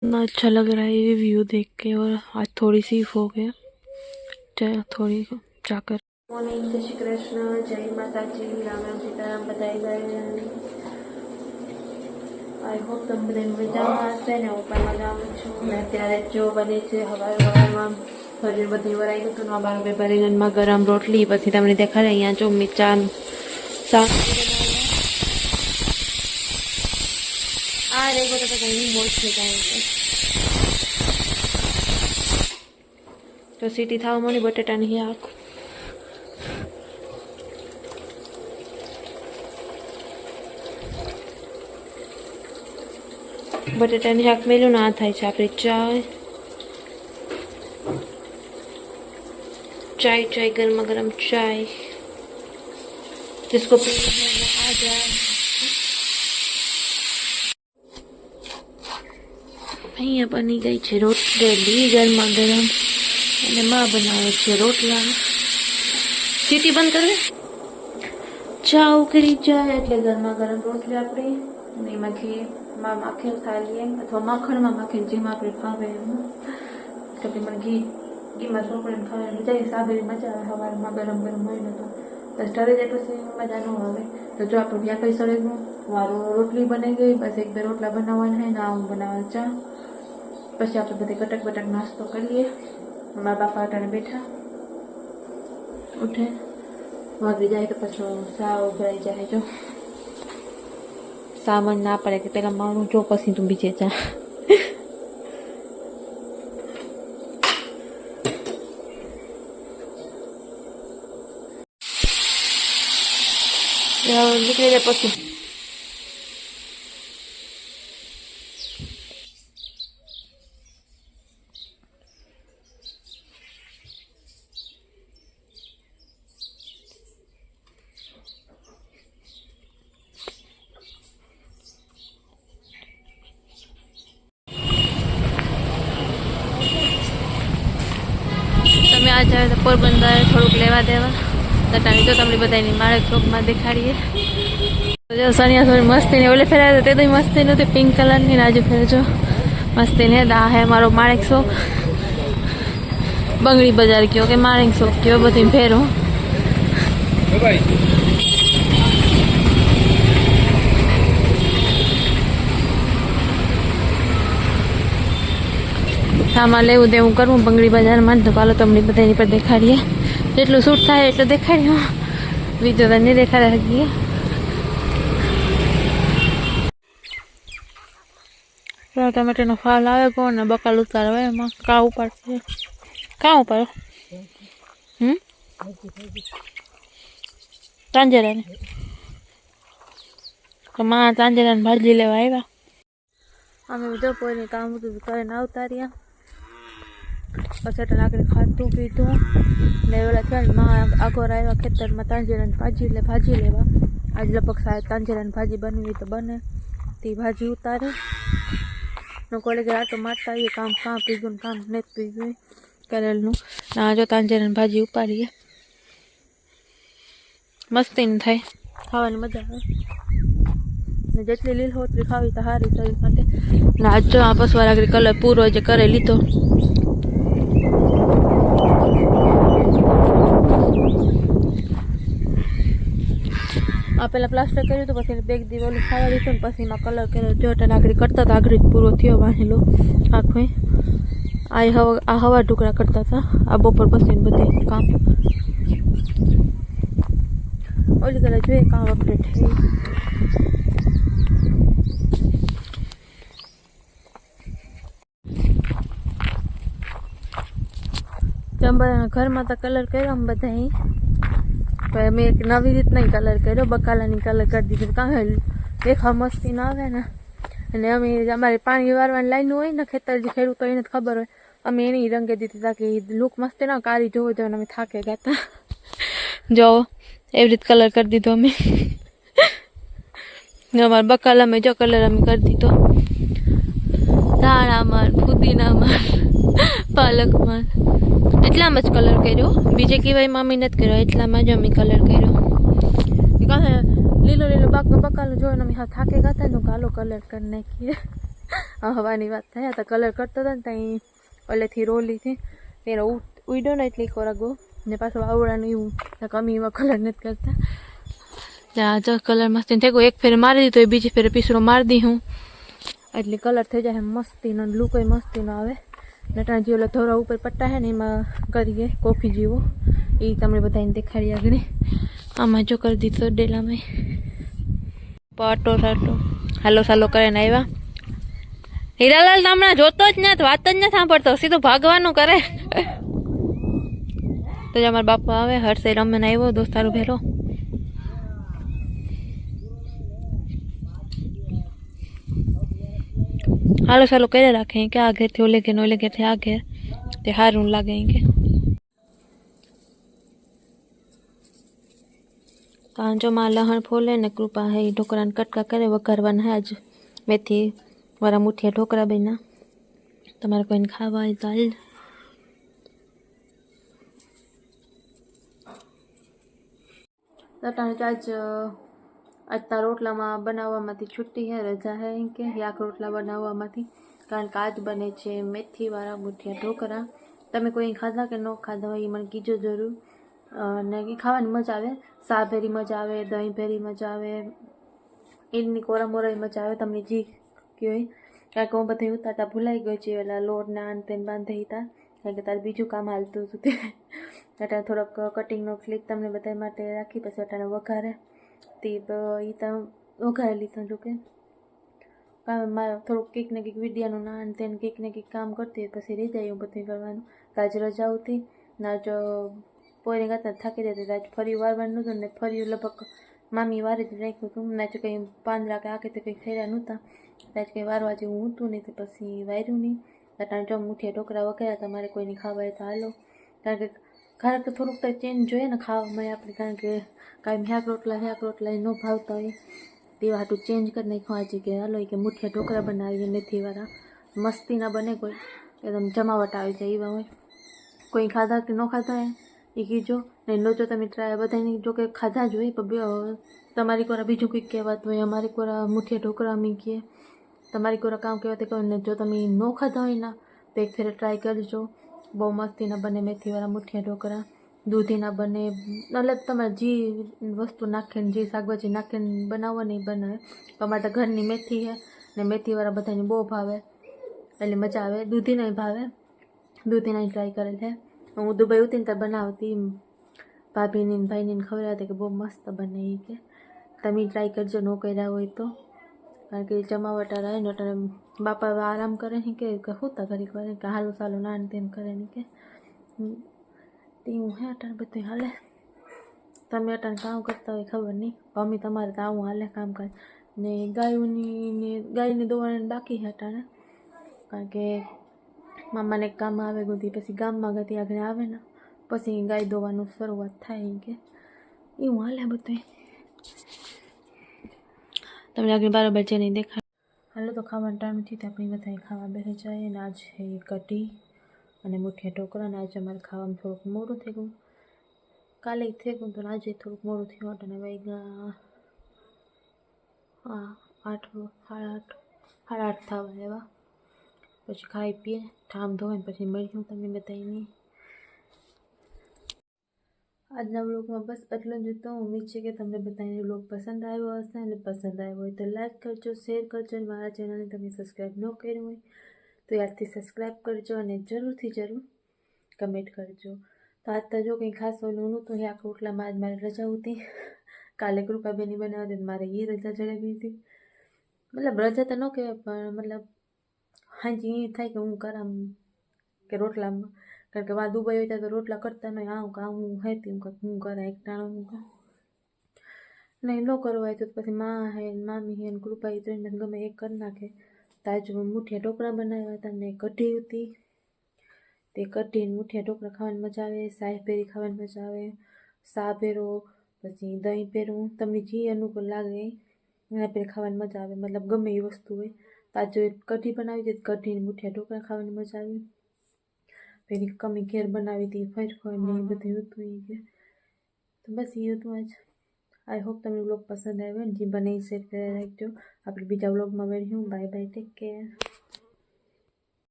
इतना अच्छा लग रहा है ये व्यू देख के। और आज थोड़ी सी फॉग है, थोड़ी जाकर। मॉर्निंग, जय श्री कृष्ण, जय माता जी, राम राम सीताराम बताई गए। आई होप તમે બધા મજામાં હશે ને હું પણ મજામાં છું ને અત્યારે જો બને છે હવારમાં ભરીને બધી વરાઈ ગયું હતું. બાર ભરીને ગરમ રોટલી પછી તમને દેખાડે અહીંયા જો મેં શાક આ રેગો તો કઈ મોજ થઈ જાય તો સીટી થવા મળી બટેટાની શાક. बटेटानी शाक मेलू ना थाय छे आपणी चाय चाय चाय गरमा गरम चाय जिसको पीना है वो आ जाए. अहींया बनी गई छे रोटली गरमा गरम અને માં બનાવે છે રોટલા. સીટી બંધ કરે ચા ઉકળી જાય એટલે ગરમા ગરમ રોટલી આપણી અને એમાં ઘી માખણ ખાઈએ અથવા માખણમાં માખણ જેમાં આપણે ભાવે એમ. કે મને ઘીમાં ચોપડીને ખાવાની મજા આવે, સાબરી મજા આવે સવારમાં ગરમ ગરમ હોય ને તો બસ ઢરે જાય પછી મજા ન આવે. તો જો આપણે ત્યાં કઈ સળે ગયું મારું રોટલી બની ગઈ, બસ એક બે રોટલા બનાવવાના હોય ને આવું બનાવવાનું ચા. પછી આપણે બધી કટક બટક નાસ્તો કરીએ. મારા બાપા અટાણે બેઠા ઉઠે વાગી જાય તો પછી સા ઉભરાઈ જાય. જો સામાન ના પડે કે પેલા મારું જો પછી તું બીજે જા. નીકળી જાય પછી તમે આ જાવ તો પોરબંદર થોડુંક લેવા દેવા તટાણી જો તમને બધાની માળક ચોકમાં દેખાડીએ. જો સણિયા થોડી મસ્તી ને ઓલે ફેરા તે તો મસ્તી નહોતી પિંક કલરની ને આજુ ફેર જો મસ્તી ને આ હે મારો માણેક શોખ. બંગડી બજાર કયો કે માણેક શોખ કયો બધી ફેરો. સામાન લેવું દેવું કરવું બંગડી બજારમાં તો ચાલો તમને બધાની પર દેખાડીએ. જેટલું શૂટ થાય એટલું દેખાડ્યું, બીજું તો નહીં દેખાડે શકીએ. ટમેટાનો ફાલ આવે કોણ ને બકાલ ઉતારવા એમાં કાં ઉપાડશે કાં ઉપાડો તાંજરાને તો માં તાંજરાને ભાજી લેવા આવ્યા. અમે જો કોઈને કામ હતું કરીને આવતા રહ્યા. પછી એટલે આગળ ખાધું પીધું ને ઓલા થયા ને માં આગળ આવ્યા ખેતરમાં તાંજરાની ભાજી લેવા. આજ લગભગ સાહેબ તાંજરાની ભાજી બનવી તો બને તે ભાજી ઉતારે ને કોલેજ આટો મારતા આવીએ. કામ પીગું કામ નથી પીગું કરેલનું ના જો તાંજરાની ભાજી ઉપાડીએ. મસ્તી ન થાય, ખાવાની મજા આવે ને જેટલી લીલહોતરી ખાવી તો સારી શરીર માટે. ને આજ જો આ પસવાર આગળ કલર પૂરો જે કરે લીધો. આ પેલા પ્લાસ્ટર કર્યું હતું પછી બેગ દીવાલું ખાવા દીધું ને પછી એમાં કલર કર્યો. જો નાગરી કરતા હતા આગળ પૂરો થયો વાહેલો આખું. આ હવા ટુકડા કરતા હતા આ બપોર પછી બધી કામ. ઓલી કલર જોઈએ કામ અપડેટ થઈ. ઘરમાં તો કલર કર્યો અમે બધા, પણ મેં એક નવી રીતના કલર કર્યો, બકાલાની કલર કરી દીધું. કાં દેખા મસ્તી ના આવે ને. અને અમે અમારે પાણી વારવાની લાઈન હોય ને ખેતર જે ખેડૂત તો એને ખબર હોય, અમે એની રંગે દીધી તાકી લુક મસ્તી ના કાળી જોવો જોઈએ. અમે થાકે ગયા હતા જો એવી રીતે કલર કરી દીધો અમે. અમારા બકાલામાં જો કલર અમે કરી દીધો. ધાણામાં ફુદીનામાં પાલકમાં એટલામાં જ કલર કર્યો. બીજે કહેવાયમાં અમે નથી કર્યો, એટલામાં જ અમે કલર કર્યો. લીલો લીલો બકાલો જોઈને અમે થાકે ગયા હતા ને કાલો કલર કરી નાખીએ. હવાની વાત થાય તો કલર કરતો હતો ને ત્યાં ઓલેથી રોલીથી પેલો ઉડ્યો ને એટલે કોરાગો ને પાછો આવડાનું એવું કમીમાં કલર નથી કરતા. ત્યાં જો કલર મસ્તી થઈ ગયો, એક ફેરે મારી દીધો એ બીજી ફેરે પીસરો મારી દી હું એટલે કલર થઈ જાય મસ્તીનો, લુકોય મસ્તીનો આવે. નટાણા જે ઓલા ધોરા ઉપર પટ્ટા છે ને એમાં કરીએ કોફી જેવો, એ તમને બધાને દેખાડી આગળ. આમાં જો કરી દીધો ડેલામાં પાટો સાટો હાલો સાલો કરીને આવ્યા. હીરાલાલ તો હમણાં જોતો જ નથી, વાત જ નથી સાંભળતો, સીધું ભાગવાનું કરે. તો જ અમારા બાપા આવે, હર્ષે રમીને આવ્યો દોસ્તારો ભેરો. હાલો સાલો કરે રાખે કે આ ઘેરથી ઓલે ઘેર ઓલે ઘેરથી આ ઘેર તે સારું લાગે કે. કાંજોમાં લહણ ફોલે ને કૃપા હે ઢોકરાને કટકા કરે વઘારવાના હે. આજ મેથી વાળા મુઠિયા ઢોકરા બેના તમારે કોઈને ખાવા હોય તો હાલ. આજ તાર રોટલામાં બનાવવામાંથી છુટ્ટી હે, રજા હે કે યાક રોટલા બનાવવામાંથી, કારણ કે આજ બને છે મેથીવાળા મુઠિયા ઢોકરા. તમે કોઈ ખાધા કે ન ખાધા હોય એ મને કીજો જરૂર. ને એ ખાવાની મજા આવે, સા ભેરી મજા આવે, દહીં ભેરી મજા આવે, ઈડની કોરા મોરાઈ મજા આવે, તમને જી કહેવાય. કારણ કે હું બધી ઉતારતા ભૂલાઈ ગયો છે, ઓલા લોટ ના તેને બાંધી હતા કારણ કે તારે બીજું કામ હાલતું હતું તે. એટલે થોડોક કટિંગનો ક્લિપ તમને બધા માટે રાખી, પછી અટાણે વઘારે તે એ તો વઘારી લીધું. જોકે કામ મારે થોડુંક કંઈક ને કંઈક વિડીયાનું ના તેને કંઈક ને કંઈક કામ કરતી હોય પછી રહી જાય એવું બધું કરવાનું. આજ રજા હતી ના જો પોઈને ગાતા થાકી જતી, આજ ફરી વારવાનું નહોતું ને ફરી લગભગ મામી વારે જ રાખ્યું હતું. ના જો કંઈ પાંદડા કે આખે તો કંઈ ખેર્યા નહોતા, આજ કંઈ વારવા જેવું હતું નહીં, તો પછી વાર્યું નહીં. અટાણે જો મુઠિયા ઢોકરા વઘાર્યા, તમારે કોઈને ખાવા હોય તો હાલો. કારણ કે ખરેખર તો થોડુંક તો ચેન્જ જોઈએ ને ખાવામાં આપણે, કારણ કે કાંઈ શાક રોટલા એ ન ભાવતા હોય તેવા હાટું ચેન્જ કરી નાખ્યું આજે કે હાલો કે મુઠિયા ઢોકરા બનાવીએ મેથીવાળા. મસ્તીના બને, કોઈ એકદમ જમાવટ આવી જાય એવા હોય. કોઈ ખાધા કે ન ખાધા હોય એ કીજો ને, લો જો તમે ટ્રાય બધાની જો કે ખાધા જ હોય પણ તમારી કોરા બીજું કંઈક કહેવાતું હોય, અમારી કોરા મુઠિયા ઢોકરા અમે કહીએ, તમારી કોરા કામ કહેવાતે કહો ને. જો તમે ન ખાધા હોય ને તો એક ફેરે ટ્રાય કરજો, બહુ મસ્તીના બને મેથીવાળા મુઠિયા ઢોકરા. દૂધીના બને, મતલબ તમારે જે વસ્તુ નાખીને જે શાકભાજી નાખીને બનાવો ને એ બનાવે. અમારે તો ઘરની મેથી છે ને મેથીવાળા બધાને બહુ ભાવે એટલે મજા આવે. દૂધીના ભાવે, દૂધીના ટ્રાય કરેલ છે. હું દુબઈ ઉતરીને તો બનાવતી, ભાભીની ભાઈને ખવડાવતી કે બહુ મસ્ત બને એ કે. તમે ટ્રાય કરજો ન કર્યા હોય તો, કારણ કે જમાવટા રહે ને એટલે બાપા આરામ કરે ને કે હોતા ઘડીક વાર કે હાલું સાલું નાન તેમ કરે ને કે તેવું હે. અટાણે બધું હાલે. તમે અટાણે કામ કરતા હોય ખબર નહીં, મમ્મી તમારે તો આવું હાલે કામકાજ ને ગાયની દોવાને બાકી છે અટાણે, કારણ કે મામાને કામ આવે ગોતી પછી ગામમાં ગતી આગળ આવે ને પછી ગાય દોવાનું શરૂઆત થાય કે એવું હાલે બધું. તમને આગળ બરાબર છે નહીં દેખાય. હાલો તો ખાવાનો ટાઈમ થયો તો આપણે બધા ખાવા બેસી જાય. અને આજ છે કઢી અને મુઠિયા ઢોકળા. અને આજે અમારે ખાવામાં થોડુંક મોડું થઈ ગયું, કાલે થઈ ગયું તો આજે થોડુંક મોડું થયું. અને વાગ્યા 8, સાડા 8 થવા એવા. પછી ખાઈ પીએ ઠામ ધોઈને પછી મળ્યું તમને બધાની. આજના વ્લોગમાં બસ એટલું જ હતું. ઉમ્મીદ છે કે તમને બધાને વ્લોગ પસંદ આવ્યો હશે, અને પસંદ આવ્યો હોય તો લાઈક કરજો, શેર કરજો, અને મારા ચેનલને તમે સબસ્ક્રાઈબ ન કર્યું હોય તો યાદથી સબસ્ક્રાઈબ કરજો, અને જરૂરથી જરૂર કમેન્ટ કરજો. તો આજ તો જો કંઈ ખાસ હોય નહોતું, આખા રોટલામાં આજ મારી રજા હતી. કાલે કૃપાબેની બનાવતી મારે એ રજા ચડી ગઈ હતી. મતલબ રજા તો ન કહેવાય પણ મતલબ હાજી એ થાય કે હું કરામ કે રોટલામાં, કારણ કે વા દુબઈ હોય તો રોટલા કરતા નહીં, આવું કામ હું હેતી હું કરા એક ટાણું હું કામ નહીં ન કરવા હોય તો પછી મા હે મામી હે ને કૃપા એ ત્રણ ગમે એક કરી નાખે. તાજુ મુઠિયા ઢોકળા બનાવ્યા હતા ને કઢી હતી, તે કઢી મુઠિયા ઢોકળા ખાવાની મજા આવે. સાય ભેરી ખાવાની મજા આવે, સા ભેરો પછી દહીં ભેરું, તમને જે અનુકૂળ લાગે એના પહેલાં ખાવાની મજા આવે. મતલબ ગમે એ વસ્તુ હોય. તાજો કઢી બનાવી હતી, કઢીને મુઠિયા ઢોકળા ખાવાની મજા આવી. પેલી કમી ઘેર બનાવી હતી ફરફર ને એ બધું હતું એ કે. તો બસ એ હતું આજ. આઈ હોપ તમને વ્લોગ પસંદ આવ્યો, જે બને શેર કરી રાખજો. આપણે બીજા વ્લોગમાં મળ્યું. Bye bye, take care.